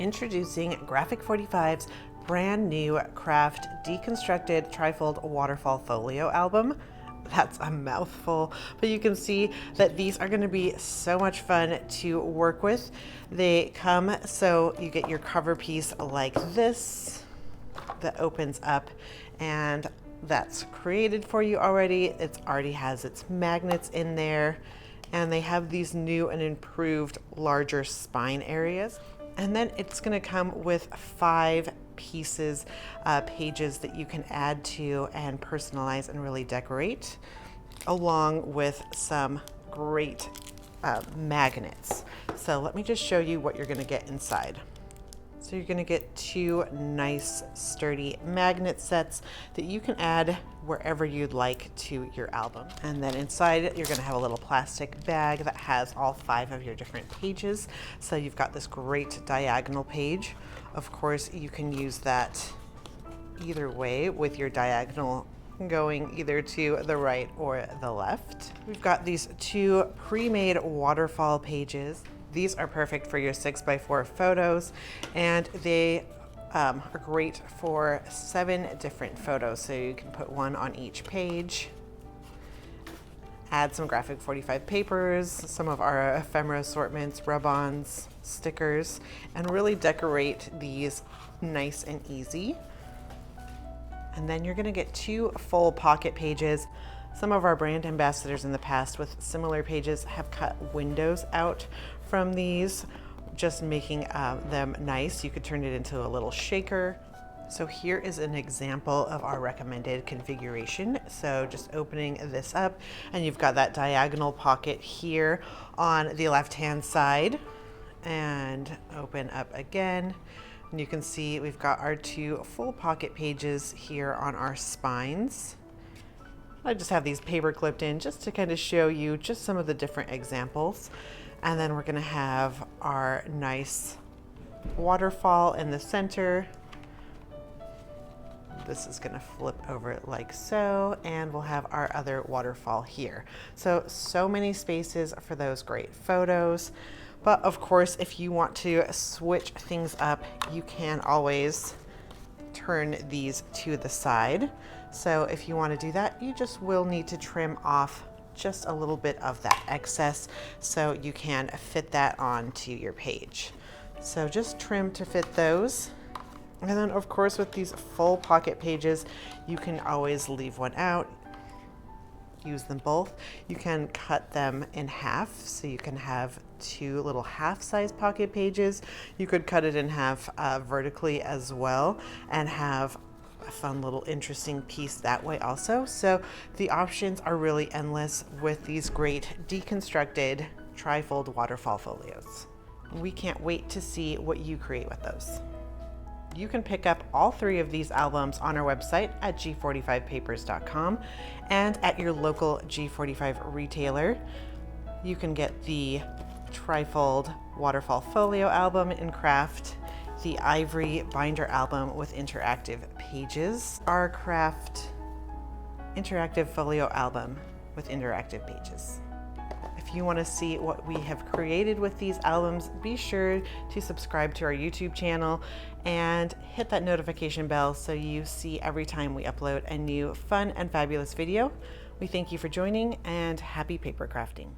Introducing Graphic 45's brand new Craft Deconstructed Trifold Waterfall Folio album. That's a mouthful, but you can see that these are going to be so much fun to work with. They come so you get your cover piece like this that opens up, and that's created for you already. It already has its magnets in there, and they have these new and improved larger spine areas. And then it's going to come with 5 pieces, pages that you can add to and personalize and really decorate, along with some great magnets. So let me just show you what you're going to get inside. So you're going to get 2 nice sturdy magnet sets that you can add wherever you'd like to your album. And then inside you're going to have a little plastic bag that has all 5 of your different pages. So you've got this great diagonal page. Of course, you can use that either way, with your diagonal going either to the right or the left. We've got these 2 pre-made waterfall pages. These are perfect for your 6x4 photos, and they are great for 7 different photos. So you can put 1 on each page, add some Graphic 45 papers, some of our ephemera assortments, rub-ons, stickers, and really decorate these nice and easy. And then you're gonna get 2 full pocket pages. Some of our brand ambassadors in the past with similar pages have cut windows out from these, just making them nice. You could turn it into a little shaker. So here is an example of our recommended configuration. So just opening this up, and you've got that diagonal pocket here on the left-hand side, and open up again. And you can see we've got our 2 full pocket pages here on our spines. I just have these paper clipped in just to kind of show you just some of the different examples. And then we're gonna have our nice waterfall in the center. This is gonna flip over like so, and we'll have our other waterfall here. So many spaces for those great photos. But of course, if you want to switch things up, you can always turn these to the side. So if you want to do that, you just will need to trim off just a little bit of that excess so you can fit that onto your page. So just trim to fit those. And then of course, with these full pocket pages, you can always leave one out, use them both. You can cut them in half, so you can have 2 little half-size pocket pages. You could cut it in half vertically as well, and have a fun little interesting piece that way also. So the options are really endless with these great deconstructed trifold waterfall folios. We can't wait to see what you create with those. You can pick up all 3 of these albums on our website at g45papers.com and at your local G45 retailer. You can get the Trifold Waterfall Folio album in craft, the Ivory binder album with interactive pages, our craft interactive folio album with interactive pages. If you want to see what we have created with these albums, be sure to subscribe to our YouTube channel and hit that notification bell so you see every time we upload a new fun and fabulous video. We thank you for joining, and happy paper crafting.